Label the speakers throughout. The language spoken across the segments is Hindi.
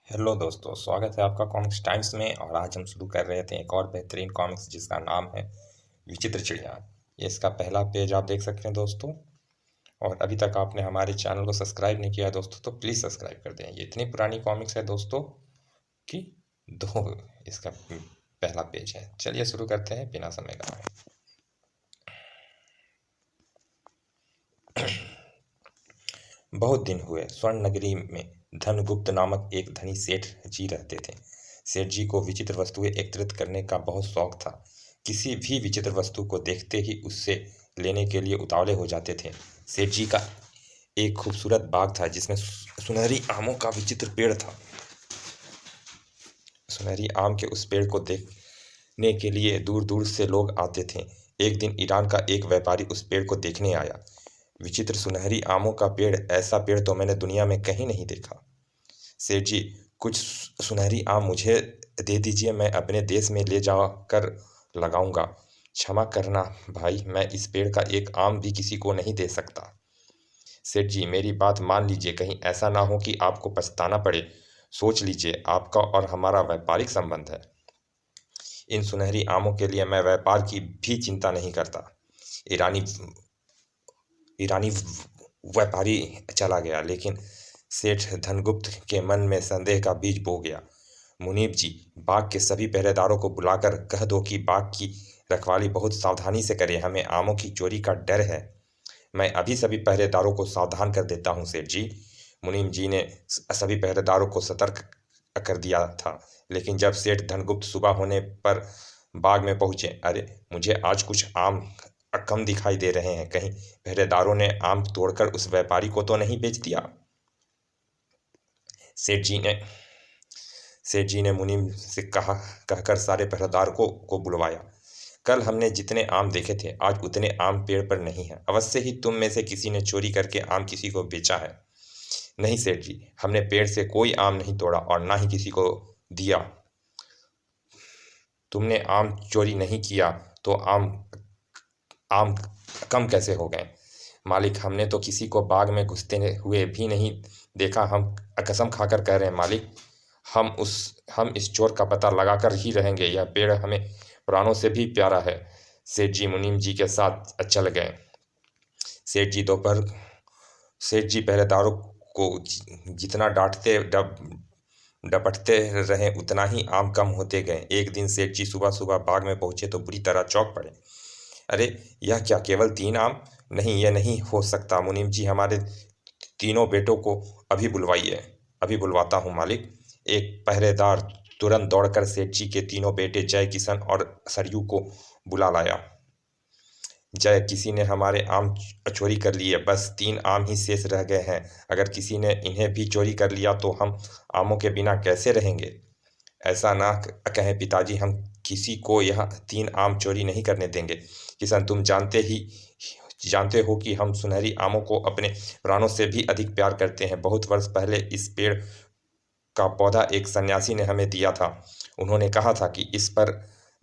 Speaker 1: हेलो दोस्तों, स्वागत है आपका कॉमिक्स टाइम्स में। और आज हम शुरू कर रहे थे एक और बेहतरीन कॉमिक्स जिसका नाम है विचित्र चिड़िया। ये इसका पहला पेज आप देख सकते हैं दोस्तों। और अभी तक आपने हमारे चैनल को सब्सक्राइब नहीं किया है दोस्तों तो प्लीज़ सब्सक्राइब कर दें। ये इतनी पुरानी कॉमिक्स है दोस्तों कि दो इसका पहला पेज है। चलिए शुरू करते हैं बिना समय गंवाए। बहुत दिन हुए स्वर्ण नगरी में धनगुप्त नामक एक धनी सेठ जी रहते थे। सेठ जी को विचित्र वस्तुएं एकत्रित करने का बहुत शौक था। किसी भी विचित्र वस्तु को देखते ही उससे लेने के लिए उतावले हो जाते थे। सेठ जी का एक खूबसूरत बाग था जिसमें सुनहरी आमों का विचित्र पेड़ था। सुनहरी आम के उस पेड़ को देखने के लिए दूर दूर से लोग आते थे। एक दिन ईरान का एक व्यापारी उस पेड़ को देखने आया। विचित्र सुनहरी आमों का पेड़, ऐसा पेड़ तो मैंने दुनिया में कहीं नहीं देखा। सेठ जी, कुछ सुनहरी आम मुझे दे दीजिए, मैं अपने देश में ले जाकर लगाऊंगा। क्षमा करना भाई, मैं इस पेड़ का एक आम भी किसी को नहीं दे सकता। सेठ जी, मेरी बात मान लीजिए, कहीं ऐसा ना हो कि आपको पछताना पड़े। सोच लीजिए, आपका और हमारा व्यापारिक संबंध है। इन सुनहरी आमों के लिए मैं व्यापार की भी चिंता नहीं करता। ईरानी ईरानी व्यापारी चला गया, लेकिन सेठ धनगुप्त के मन में संदेह का बीज बो गया। मुनीब जी, बाग के सभी पहरेदारों को बुलाकर कह दो कि बाग की रखवाली बहुत सावधानी से करें, हमें आमों की चोरी का डर है। मैं अभी सभी पहरेदारों को सावधान कर देता हूँ सेठ जी। मुनीम जी ने सभी पहरेदारों को सतर्क कर दिया था। लेकिन जब सेठ धनगुप्त सुबह होने पर बाग में पहुंचे, अरे मुझे आज कुछ आम कम दिखाई दे रहे हैं। कहीं पहरेदारों ने आम तोड़कर उस व्यापारी को तो नहीं बेच दिया। सेठ जी ने सेठ जी ने मुनीम से कहकर सारे पहरेदार को बुलवाया। कल हमने जितने आम देखे थे, आज उतने आम पेड़ पर नहीं है। अवश्य ही तुम में से किसी ने चोरी करके आम किसी को बेचा है। नहीं सेठ जी, हमने पेड़ से कोई आम नहीं तोड़ा और ना ही किसी को दिया। तुमने आम चोरी नहीं किया तो आम आम कम कैसे हो गए? मालिक, हमने तो किसी को बाग में घुसते हुए भी नहीं देखा। हम कसम खाकर कह रहे हैं मालिक, हम इस चोर का पता लगाकर ही रहेंगे। यह पेड़ हमें प्राणों से भी प्यारा है। सेठ जी मुनीम जी के साथ चल गए। सेठ जी दोपहर सेठ जी पहरेदारों को जितना डपटते रहे, उतना ही आम कम होते गए। एक दिन सेठ जी सुबह सुबह बाग में पहुंचे तो बुरी तरह चौंक पड़े। अरे, यह क्या, केवल 3 आम? नहीं, यह नहीं हो सकता। मुनीम जी, हमारे तीनों बेटों को अभी बुलवाइए। अभी बुलवाता हूँ मालिक। एक पहरेदार तुरंत दौड़कर सेठ जी के तीनों बेटे जय, किशन और सरयू को बुला लाया। जय, किसी ने हमारे आम चोरी कर लिए। बस 3 आम ही शेष रह गए हैं। अगर किसी ने इन्हें भी चोरी कर लिया तो हम आमों के बिना कैसे रहेंगे? ऐसा ना कहें पिताजी, हम किसी को यह 3 आम चोरी नहीं करने देंगे। किशन, तुम जानते हो कि हम सुनहरी आमों को अपने प्राणों से भी अधिक प्यार करते हैं। बहुत वर्ष पहले इस पेड़ का पौधा एक सन्यासी ने हमें दिया था। उन्होंने कहा था कि इस पर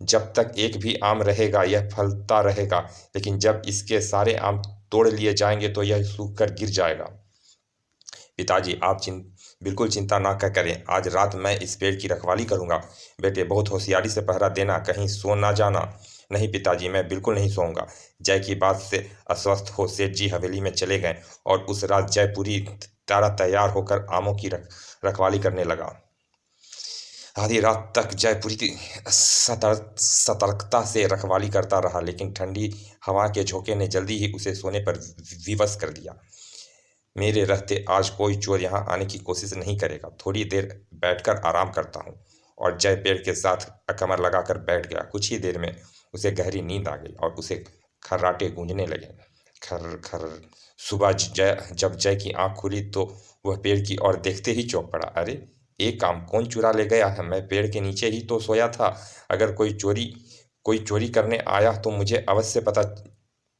Speaker 1: जब तक एक भी आम रहेगा यह फलता रहेगा, लेकिन जब इसके सारे आम तोड़ लिए जाएंगे तो यह सूख कर गिर जाएगा। पिताजी, आप बिल्कुल चिंता ना करें। आज रात मैं इस पेड़ की रखवाली करूंगा। बेटे, बहुत होशियारी से पहरा देना, कहीं सो ना जाना। नहीं पिताजी, मैं बिल्कुल नहीं सोऊंगा। जय की बात से अस्वस्थ हो सेठ जी हवेली में चले गए और उस रात जय पूरी तरह तैयार होकर आमों की रखवाली करने लगा। आधी रात तक जय पूरी सतर्कता से रखवाली करता रहा, लेकिन ठंडी हवा के झोंके ने जल्दी ही उसे सोने पर विवश कर दिया। मेरे रहते आज कोई चोर यहाँ आने की कोशिश नहीं करेगा। थोड़ी देर बैठकर आराम करता हूँ। और जय पेड़ के साथ कमर लगाकर बैठ गया। कुछ ही देर में उसे गहरी नींद आ गई और उसे खर्राटे गूंजने लगे। खर खर। सुबह जब जय की आंख खुली तो वह पेड़ की ओर देखते ही चौंक पड़ा। अरे, एक काम कौन चुरा ले गया है? मैं पेड़ के नीचे ही तो सोया था। अगर कोई चोरी करने आया तो मुझे अवश्य पता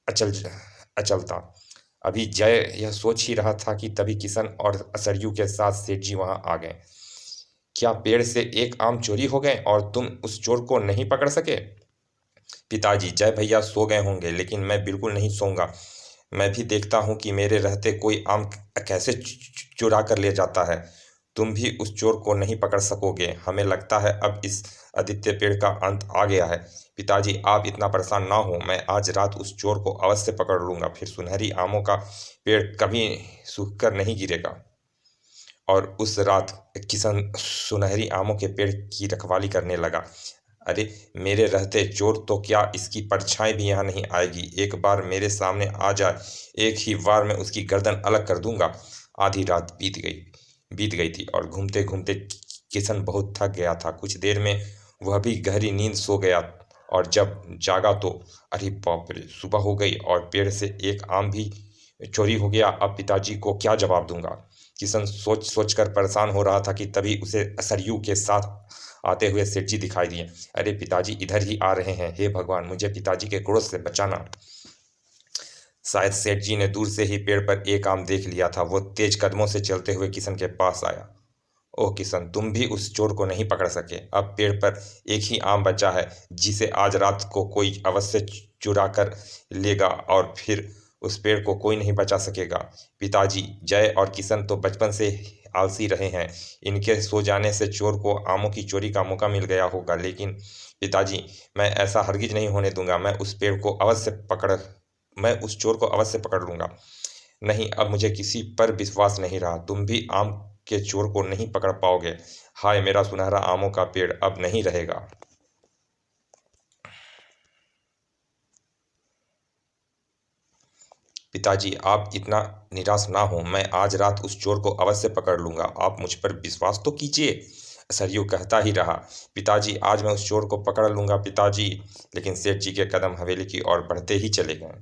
Speaker 1: अचल अचलता। अभी जय यह सोच ही रहा था कि तभी किशन और सरयू के साथ सेठ जी वहां आ गए। क्या पेड़ से एक आम चोरी हो गए और तुम उस चोर को नहीं पकड़ सके? पिताजी, जय भैया सो गए होंगे, लेकिन मैं बिल्कुल नहीं सोऊंगा। मैं भी देखता हूँ कि मेरे रहते कोई आम कैसे चुरा कर ले जाता है। तुम भी उस चोर को नहीं पकड़ सकोगे। हमें लगता है अब इस आदित्य पेड़ का अंत आ गया है। पिताजी, आप इतना परेशान ना हो, मैं आज रात उस चोर को अवश्य पकड़ लूंगा। फिर सुनहरी आमों का पेड़ कभी सूखकर नहीं गिरेगा। और उस रात किशन सुनहरी आमों के पेड़ की रखवाली करने लगा। अरे, मेरे रहते चोर तो क्या, इसकी परछाई भी यहाँ नहीं आएगी। एक बार मेरे सामने आ जाए, एक ही वार में उसकी गर्दन अलग कर दूंगा। आधी रात बीत गई थी और घूमते घूमते किशन बहुत थक गया था। कुछ देर में वह भी गहरी नींद सो गया और जब जागा तो अरे बाप रे, सुबह हो गई और पेड़ से एक आम भी चोरी हो गया। अब पिताजी को क्या जवाब दूंगा। किशन सोच सोच कर परेशान हो रहा था कि तभी उसे सरयू के साथ आते हुए सेठ जी दिखाई दिए। अरे पिताजी इधर ही आ रहे हैं। हे भगवान, मुझे पिताजी के क्रोध से बचाना। शायद सेठ जी ने दूर से ही पेड़ पर एक आम देख लिया था। वो तेज कदमों से चलते हुए किशन के पास आया। ओह किशन, तुम भी उस चोर को नहीं पकड़ सके। अब पेड़ पर एक ही आम बचा है जिसे आज रात को कोई अवश्य चुरा कर लेगा और फिर उस पेड़ को कोई नहीं बचा सकेगा। पिताजी, जय और किशन तो बचपन से आलसी रहे हैं। इनके सो जाने से चोर को आमों की चोरी का मौका मिल गया होगा। लेकिन पिताजी, मैं ऐसा हरगिज नहीं होने दूंगा। मैं उस चोर को अवश्य पकड़ लूंगा। नहीं, अब मुझे किसी पर विश्वास नहीं रहा। तुम भी आम के चोर को नहीं पकड़ पाओगे। हाय, मेरा सुनहरा आमों का पेड़ अब नहीं रहेगा। पिताजी, आप इतना निराश ना हो। मैं आज रात उस चोर को अवश्य पकड़ लूंगा। आप मुझ पर विश्वास तो कीजिए। सरयू कहता ही रहा। पिताजी, आज मैं उस चोर को पकड़ लूंगा पिताजी। लेकिन सेठ जी के कदम हवेली की ओर बढ़ते ही चले गए।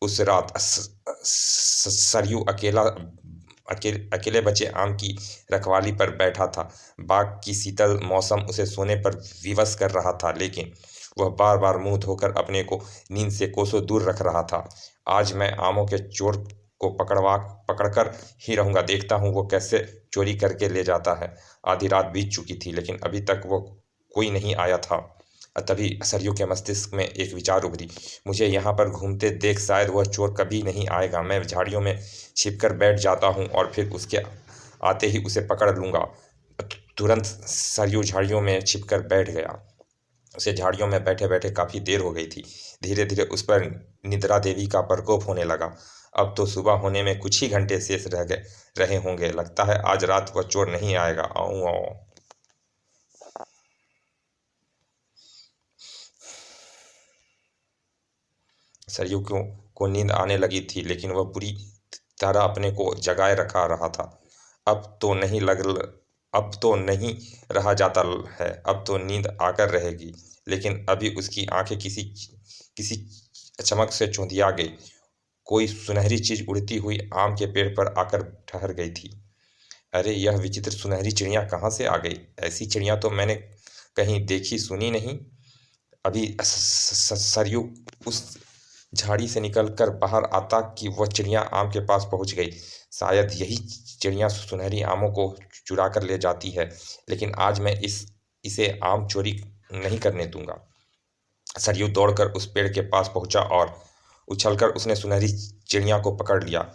Speaker 1: उस रात सरयू अकेले बचे आम की रखवाली पर बैठा था। बाग की शीतल मौसम उसे सोने पर विवश कर रहा था, लेकिन वह बार बार मुंह धोकर अपने को नींद से कोसों दूर रख रहा था। आज मैं आमों के चोर को पकड़कर ही रहूंगा। देखता हूँ वो कैसे चोरी करके ले जाता है। आधी रात बीत चुकी थी, लेकिन अभी तक वो कोई नहीं आया था। तभी सरयू के मस्तिष्क में एक विचार उभरी। मुझे यहाँ पर घूमते देख शायद वह चोर कभी नहीं आएगा। मैं झाड़ियों में छिपकर बैठ जाता हूँ और फिर उसके आते ही उसे पकड़ लूंगा। तुरंत सरयू झाड़ियों में छिपकर बैठ गया। उसे झाड़ियों में बैठे बैठे काफी देर हो गई थी। धीरे धीरे उस पर निद्रा देवी का प्रकोप होने लगा। अब तो सुबह होने में कुछ ही घंटे शेष रहे होंगे। लगता है आज रात वह चोर नहीं आएगा। आऊं आऊं। सरयू को नींद आने लगी थी, लेकिन वह पूरी तरह अपने को जगाए रखा रहा था। अब तो नहीं लग अब तो नहीं रहा जाता है। अब तो नींद आकर रहेगी। लेकिन अभी उसकी आंखें किसी किसी चमक से चौंधिया गई। कोई सुनहरी चीज उड़ती हुई आम के पेड़ पर आकर ठहर गई थी। अरे, यह विचित्र सुनहरी चिड़िया कहाँ से आ गई। ऐसी चिड़िया तो मैंने कहीं देखी सुनी नहीं। अभी सरयू उस झाड़ी से निकलकर बाहर आता कि वह चिड़िया आम के पास पहुंच गई। शायद यही चिड़िया सुनहरी आमों को चुरा कर ले जाती है। लेकिन आज मैं इसे आम चोरी नहीं करने दूंगा। सरयू दौड़कर उस पेड़ के पास पहुंचा और उछलकर उसने सुनहरी चिड़िया को पकड़ लिया।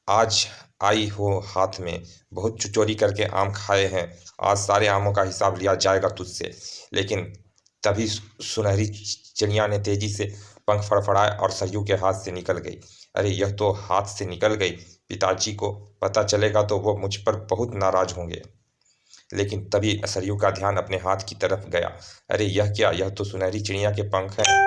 Speaker 1: आज आई हो हाथ में, बहुत चोरी करके आम खाए हैं। आज सारे आमों का हिसाब लिया जाएगा तुझसे। लेकिन तभी सुनहरी चिड़िया ने तेजी से पंख फड़फड़ाए और सरयू के हाथ से निकल गई। अरे, यह तो हाथ से निकल गई। पिताजी को पता चलेगा तो वो मुझ पर बहुत नाराज होंगे। लेकिन तभी सरयू का ध्यान अपने हाथ की तरफ गया। अरे, यह क्या, यह तो सुनहरी चिड़िया के पंख है।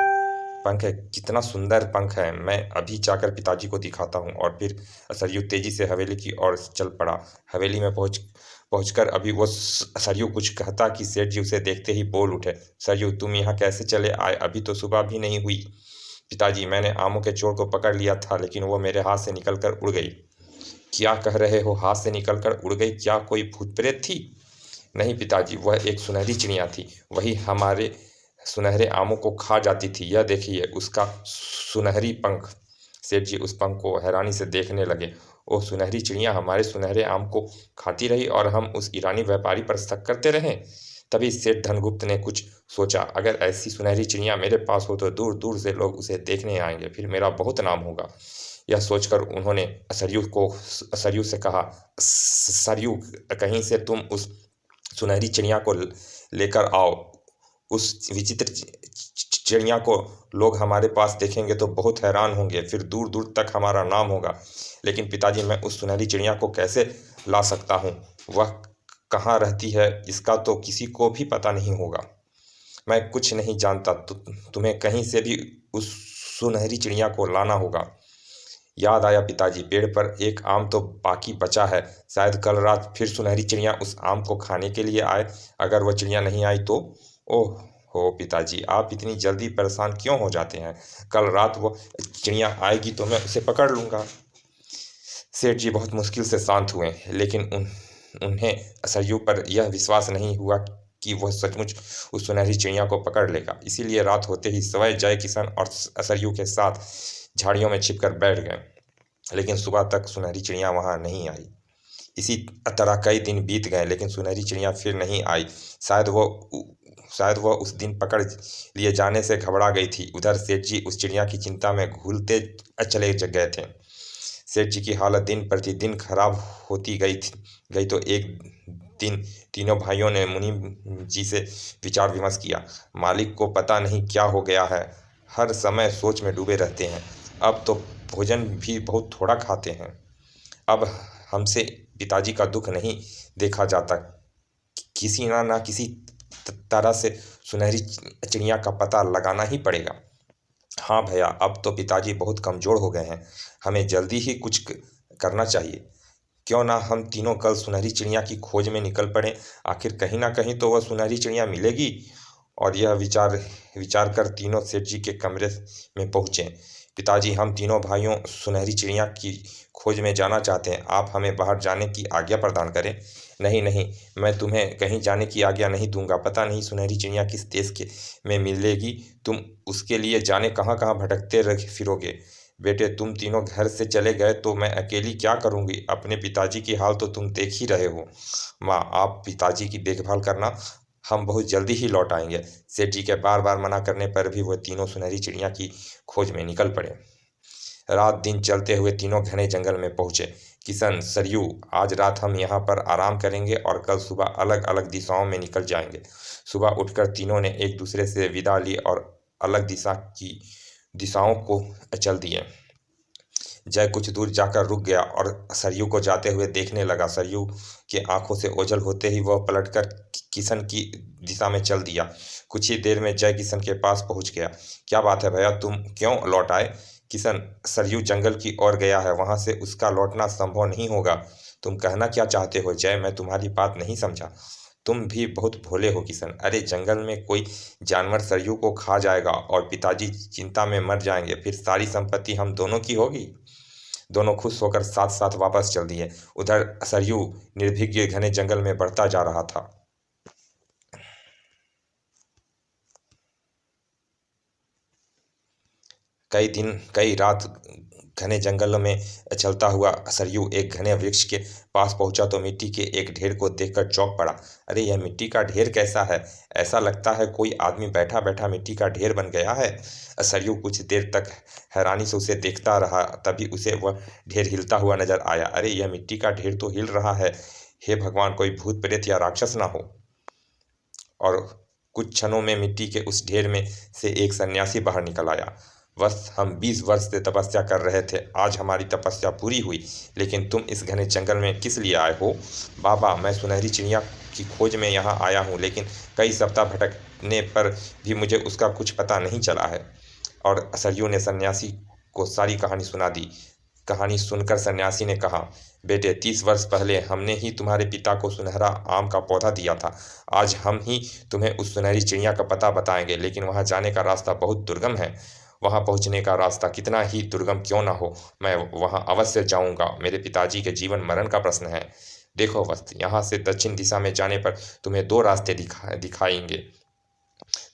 Speaker 1: कितना सुंदर पंख है। मैं अभी जाकर पिताजी को दिखाता हूँ। और फिर सरयू तेजी से हवेली की ओर चल पड़ा। हवेली में पहुंचकर अभी वो सरयू कुछ कहता कि सेठ जी उसे देखते ही बोल उठे। सरयू, तुम यहाँ कैसे चले आए? अभी तो सुबह भी नहीं हुई। पिताजी, मैंने आमों के चोर को पकड़ लिया था, लेकिन वो मेरे हाथ से निकलकर उड़ गई। क्या कह रहे हो? हाथ से निकलकर उड़ गई? क्या कोई भूत प्रेत थी? नहीं पिताजी, वह एक सुनहरी चिड़िया थी। वही हमारे सुनहरे आमों को खा जाती थी। यह देखिए उसका सुनहरी पंख। सेठ जी उस पंख को हैरानी से देखने लगे। ओह, सुनहरी चिड़िया हमारे सुनहरे आम को खाती रही और हम उस ईरानी व्यापारी पर शक करते रहे। तभी सेठ धनगुप्त ने कुछ सोचा। अगर ऐसी सुनहरी चिड़िया मेरे पास हो तो दूर दूर से लोग उसे देखने आएंगे। फिर मेरा बहुत नाम होगा। यह सोचकर उन्होंने सरयू से कहा, सरयू, कहीं से तुम उस सुनहरी चिड़िया को लेकर आओ। उस विचित्र चिड़िया को लोग हमारे पास देखेंगे तो बहुत हैरान होंगे, फिर दूर दूर तक हमारा नाम होगा। लेकिन पिताजी, मैं उस सुनहरी चिड़िया को कैसे ला सकता हूँ? वह कहाँ रहती है इसका तो किसी को भी पता नहीं होगा। मैं कुछ नहीं जानता, तुम्हें कहीं से भी उस सुनहरी चिड़िया को लाना होगा। याद आया पिताजी, पेड़ पर एक आम तो बाकी बचा है। शायद कल रात फिर सुनहरी चिड़िया उस आम को खाने के लिए आए। अगर वह चिड़िया नहीं आई तो? ओह हो पिताजी, आप इतनी जल्दी परेशान क्यों हो जाते हैं? कल रात वो चिड़िया आएगी तो मैं उसे पकड़ लूँगा। सेठ जी बहुत मुश्किल से शांत हुए, लेकिन उन्हें सरयू पर यह विश्वास नहीं हुआ कि वह सचमुच उस सुनहरी चिड़िया को पकड़ लेगा। इसीलिए रात होते ही स्वयं जय किशन और सरयू के साथ झाड़ियों में छिपकर बैठ गए। लेकिन सुबह तक सुनहरी चिड़िया वहां नहीं आई। इसी तरह कई दिन बीत गए, लेकिन सुनहरी चिड़िया फिर नहीं आई। शायद वो उस दिन पकड़ लिए जाने से घबरा गई थी। उधर सेठ जी उस चिड़िया की चिंता में घुलते चले गए थे। सेठ जी की हालत दिन प्रतिदिन खराब होती गई तो एक दिन तीनों भाइयों ने मुनीम जी से विचार विमर्श किया। मालिक को पता नहीं क्या हो गया है, हर समय सोच में डूबे रहते हैं। अब तो भोजन भी बहुत थोड़ा खाते हैं। अब हमसे पिताजी का दुख नहीं देखा जाता। किसी ना किसी तरह से सुनहरी चिड़िया का पता लगाना ही पड़ेगा। हाँ भैया, अब तो पिताजी बहुत कमज़ोर हो गए हैं, हमें जल्दी ही कुछ करना चाहिए। क्यों ना हम तीनों कल सुनहरी चिड़िया की खोज में निकल पड़ें। आखिर कहीं ना कहीं तो वह सुनहरी चिड़िया मिलेगी। और यह विचार कर तीनों सेठ जी के कमरे में पहुँचे। पिताजी, हम तीनों भाइयों सुनहरी चिड़िया की खोज में जाना चाहते हैं, आप हमें बाहर जाने की आज्ञा प्रदान करें। नहीं नहीं, मैं तुम्हें कहीं जाने की आज्ञा नहीं दूंगा। पता नहीं सुनहरी चिड़िया किस देश में मिलेगी। तुम उसके लिए जाने कहाँ कहाँ भटकते फिरोगे। बेटे, तुम तीनों घर से चले गए तो मैं अकेली क्या करूँगी? अपने पिताजी की हाल तो तुम देख ही रहे हो। माँ, आप पिताजी की देखभाल करना, हम बहुत जल्दी ही लौट आएंगे। सेठ जी के बार बार मना करने पर भी वह तीनों सुनहरी चिड़िया की खोज में निकल पड़े। रात दिन चलते हुए तीनों घने जंगल में पहुंचे। किशन, सरयू, आज रात हम यहाँ पर आराम करेंगे और कल सुबह अलग अलग दिशाओं में निकल जाएंगे। सुबह उठकर तीनों ने एक दूसरे से विदा ली और अलग दिशाओं को चल दिए। जय कुछ दूर जाकर रुक गया और सरयू को जाते हुए देखने लगा। सरयू के आंखों से ओझल होते ही वह पलटकर किशन की दिशा में चल दिया। कुछ ही देर में जय किशन के पास पहुंच गया। क्या बात है भैया, तुम क्यों लौट आए? किशन, सरयू जंगल की ओर गया है, वहां से उसका लौटना संभव नहीं होगा। तुम कहना क्या चाहते हो जय? मैं तुम्हारी बात नहीं समझा। तुम भी बहुत भोले हो किशन। अरे जंगल में कोई जानवर सरयू को खा जाएगा और पिताजी चिंता में मर जाएंगे, फिर सारी संपत्ति हम दोनों की होगी। दोनों खुश होकर साथ साथ वापस चल दिए। उधर सरयू निर्भीक घने जंगल में बढ़ता जा रहा था। कई दिन कई रात घने जंगल में चलता हुआ सरयू एक घने वृक्ष के पास पहुंचा तो मिट्टी के एक ढेर को देखकर चौंक पड़ा। अरे यह मिट्टी का ढेर कैसा है? ऐसा लगता है कोई आदमी बैठा बैठा मिट्टी का ढेर बन गया है। सरयू कुछ देर तक हैरानी से उसे देखता रहा, तभी उसे वह ढेर हिलता हुआ नजर आया। अरे यह मिट्टी का ढेर तो हिल रहा है। हे भगवान, कोई भूत प्रेत या राक्षस ना हो। और कुछ क्षणों में मिट्टी के उस ढेर में से एक सन्यासी बाहर निकल आया। बस हम 20 वर्ष से तपस्या कर रहे थे, आज हमारी तपस्या पूरी हुई। लेकिन तुम इस घने जंगल में किस लिए आए हो? बाबा, मैं सुनहरी चिड़िया की खोज में यहाँ आया हूँ, लेकिन कई सप्ताह भटकने पर भी मुझे उसका कुछ पता नहीं चला है। और सरयू ने सन्यासी को सारी कहानी सुना दी। कहानी सुनकर सन्यासी ने कहा, बेटे, 30 वर्ष पहले हमने ही तुम्हारे पिता को सुनहरा आम का पौधा दिया था। आज हम ही तुम्हें उस सुनहरी चिड़िया का पता बताएंगे, लेकिन वहां जाने का रास्ता बहुत दुर्गम है। वहां पहुंचने का रास्ता कितना ही दुर्गम क्यों ना हो, मैं वहां अवश्य जाऊंगा। मेरे पिताजी के जीवन मरण का प्रश्न है। देखो वस्त, यहाँ से दक्षिण दिशा में जाने पर तुम्हें दो रास्ते दिखाएंगे।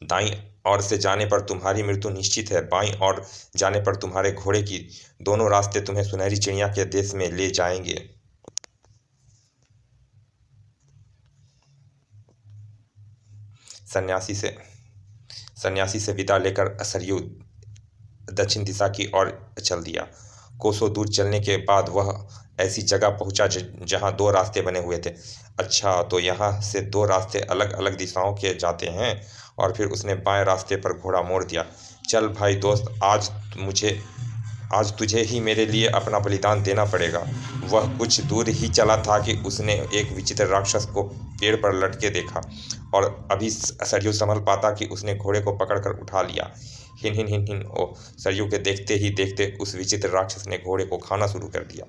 Speaker 1: दाईं ओर से जाने पर तुम्हारी मृत्यु निश्चित है, बाईं ओर जाने पर तुम्हारे घोड़े की। दोनों रास्ते तुम्हें सुनहरी चिड़िया के देश में ले जाएंगे। सन्यासी से सन्यासी से विदा लेकर सरयू दक्षिण दिशा की ओर चल दिया। कोसों दूर चलने के बाद वह ऐसी जगह पहुंचा जहां दो रास्ते बने हुए थे। अच्छा, तो यहाँ से दो रास्ते अलग अलग दिशाओं के जाते हैं। और फिर उसने बाएं रास्ते पर घोड़ा मोड़ दिया। चल भाई दोस्त, आज तुझे ही मेरे लिए अपना बलिदान देना पड़ेगा। वह कुछ दूर ही चला था कि उसने एक विचित्र राक्षस को पेड़ पर लटके देखा, और अभी सरयू संभल पाता कि उसने घोड़े को पकड़कर उठा लिया। हिन हिन हिन हिन। ओह, सरयू के देखते ही देखते उस विचित्र राक्षस ने घोड़े को खाना शुरू कर दिया।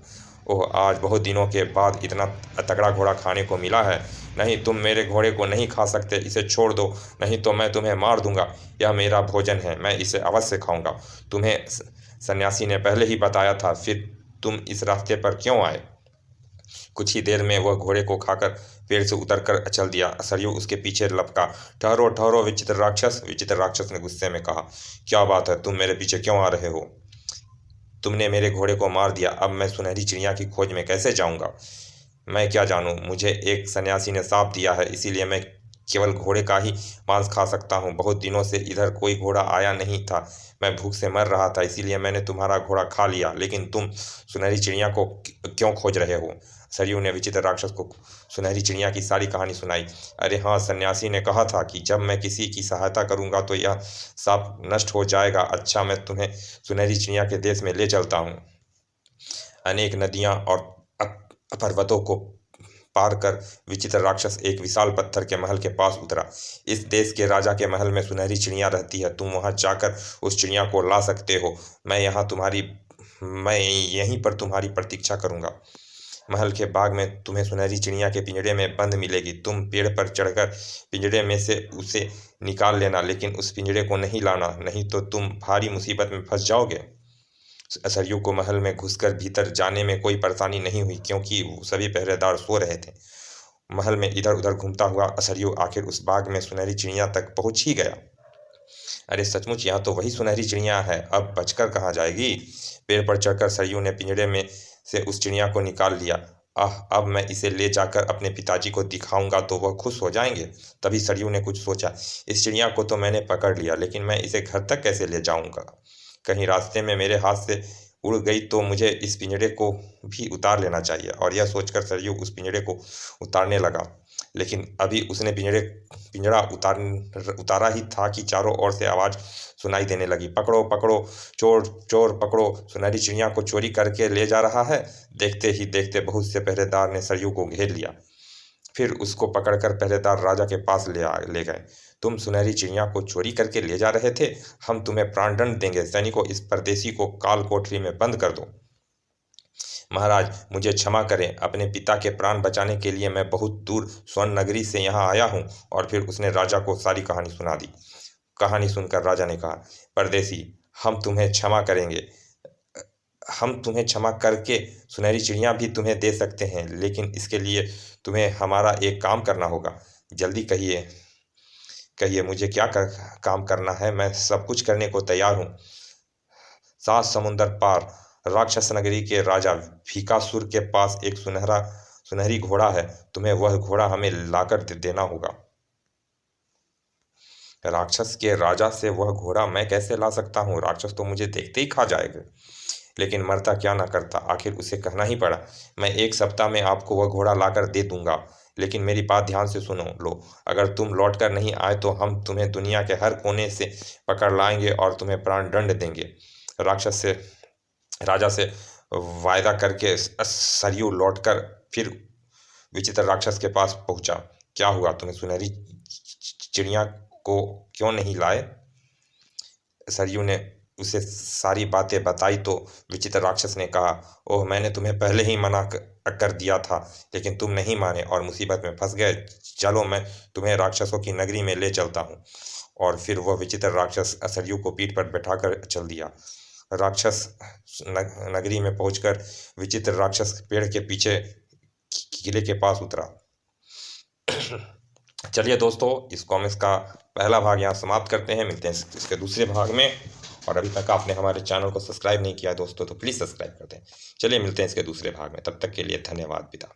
Speaker 1: ओह, आज बहुत दिनों के बाद इतना तगड़ा घोड़ा खाने को मिला है। नहीं, तुम मेरे घोड़े को नहीं खा सकते, इसे छोड़ दो, नहीं तो मैं तुम्हें मार दूंगा। यह मेरा भोजन है, मैं इसे अवश्य खाऊंगा। तुम्हें सन्यासी ने पहले ही बताया था, फिर तुम इस रास्ते पर क्यों आए? कुछ ही देर में वह घोड़े को खाकर पेड़ से उतरकर चल दिया। सरयू उसके पीछे लपका। ठहरो ठहरो विचित्र राक्षस ने गुस्से में कहा। क्या बात है, तुम मेरे पीछे क्यों आ रहे हो? तुमने मेरे घोड़े को मार दिया, अब मैं सुनहरी चिड़िया की खोज में कैसे जाऊंगा? मैं क्या जानूं, मुझे एक सन्यासी ने श्राप दिया है, इसीलिए मैं केवल घोड़े का ही मांस खा सकता हूँ। बहुत दिनों से इधर कोई घोड़ा आया नहीं था, मैं भूख से मर रहा था, इसीलिए मैंने तुम्हारा घोड़ा खा लिया। लेकिन तुम सुनहरी चिड़िया को क्यों खोज रहे हो? सरयू ने विचित्र राक्षस को सुनहरी चिड़िया की सारी कहानी सुनाई। अरे हाँ, सन्यासी ने कहा था कि जब मैं किसी की सहायता करूंगा तो यह श्राप नष्ट हो जाएगा। अच्छा, मैं तुम्हें सुनहरी चिड़िया के देश में ले चलता हूँ। अनेक नदियां और पर्वतों को पार कर विचित्र राक्षस एक विशाल पत्थर के महल के पास उतरा। इस देश के राजा के महल में सुनहरी चिड़िया रहती है, तुम वहां जाकर उस चिड़िया को ला सकते हो। मैं यहीं पर तुम्हारी प्रतीक्षा करूंगा। महल के बाग में तुम्हें सुनहरी चिड़िया के पिंजरे में बंद मिलेगी। तुम पेड़ पर चढ़कर पिंजरे में से उसे निकाल लेना, लेकिन उस पिंजरे को नहीं लाना, नहीं तो तुम भारी मुसीबत में फंस जाओगे। सरयू को महल में घुसकर भीतर जाने में कोई परेशानी नहीं हुई, क्योंकि सभी पहरेदार सो रहे थे। महल में इधर उधर घूमता हुआ सरयू आखिर उस बाग में सुनहरी चिड़िया तक पहुंच ही गया। अरे सचमुच, यहाँ तो वही सुनहरी चिड़िया है, अब बचकर कहाँ जाएगी? पेड़ पर चढ़कर सरयू ने पिंजरे में से उस चिड़िया को निकाल लिया। अब मैं इसे ले जाकर अपने पिताजी को दिखाऊंगा तो वह खुश हो जाएंगे। तभी सरयू ने कुछ सोचा, इस चिड़िया को तो मैंने पकड़ लिया, लेकिन मैं इसे घर तक कैसे ले जाऊंगा? कहीं रास्ते में मेरे हाथ से उड़ गई तो मुझे इस पिंजरे को भी उतार लेना चाहिए। और यह सोचकर सरयू उस पिंजरे को उतारने लगा, लेकिन अभी उसने पिंजरा उतारा ही था कि चारों ओर से आवाज सुनाई देने लगी। पकड़ो पकड़ो, चोर चोर पकड़ो, सुनहरी चिड़िया को चोरी करके ले जा रहा है। देखते ही देखते बहुत से पहरेदार ने सरयू को घेर लिया। फिर उसको पकड़कर पहरेदार राजा के पास ले गए। तुम सुनहरी चिड़िया को चोरी करके ले जा रहे थे, हम तुम्हें प्राणदंड देंगे। सैनिकों, इस परदेसी को काल कोठरी में बंद कर दो। महाराज, मुझे क्षमा करें, अपने पिता के प्राण बचाने के लिए मैं बहुत दूर स्वर्ण नगरी से यहाँ आया हूँ। और फिर उसने राजा को सारी कहानी सुना दी। कहानी सुनकर राजा ने कहा, परदेसी, हम तुम्हें क्षमा करेंगे। हम तुम्हें क्षमा करके सुनहरी चिड़िया भी तुम्हें दे सकते हैं, लेकिन इसके लिए तुम्हें हमारा एक काम करना होगा। जल्दी कहिए कहिए, मुझे क्या काम करना है? मैं सब कुछ करने को तैयार हूँ। 7 समुंदर पार राक्षस नगरी के राजा भीकासुर के पास एक सुनहरी घोड़ा है, तुम्हें वह घोड़ा हमें लाकर देना होगा। राक्षस के राजा से वह घोड़ा मैं कैसे ला सकता हूँ? राक्षस तो मुझे देखते ही खा जाएगा। लेकिन मरता क्या ना करता, आखिर उसे कहना ही पड़ा। मैं 1 सप्ताह में आपको वह घोड़ा लाकर दे दूंगा, लेकिन मेरी बात ध्यान से सुनो लो। अगर तुम लौटकर नहीं आए तो हम तुम्हें दुनिया के हर कोने से पकड़ लाएंगे और तुम्हें प्राण दंड देंगे। राजा से वायदा करके सरयू लौटकर फिर विचित्र राक्षस के पास पहुंचा। क्या हुआ, तुम्हें सुनहरी चिड़िया को क्यों नहीं लाए? सरयू ने उसे सारी बातें बताई तो विचित्र राक्षस ने कहा, ओह, मैंने तुम्हें पहले ही मना कर दिया था, लेकिन तुम नहीं माने और मुसीबत में फंस गए। चलो, मैं तुम्हें राक्षसों की नगरी में ले चलता हूँ। और फिर वह विचित्र राक्षस सरयू को पीठ पर बैठाकर चल दिया। राक्षस नगरी में पहुंचकर विचित्र राक्षस पेड़ के पीछे किले के पास उतरा। चलिए दोस्तों, इस कॉमिक्स का पहला भाग यहाँ समाप्त करते हैं। मिलते हैं इसके दूसरे भाग में। और अभी तक आपने हमारे चैनल को सब्सक्राइब नहीं किया दोस्तों, तो प्लीज़ सब्सक्राइब कर दें। चलिए मिलते हैं इसके दूसरे भाग में, तब तक के लिए धन्यवाद, विदा।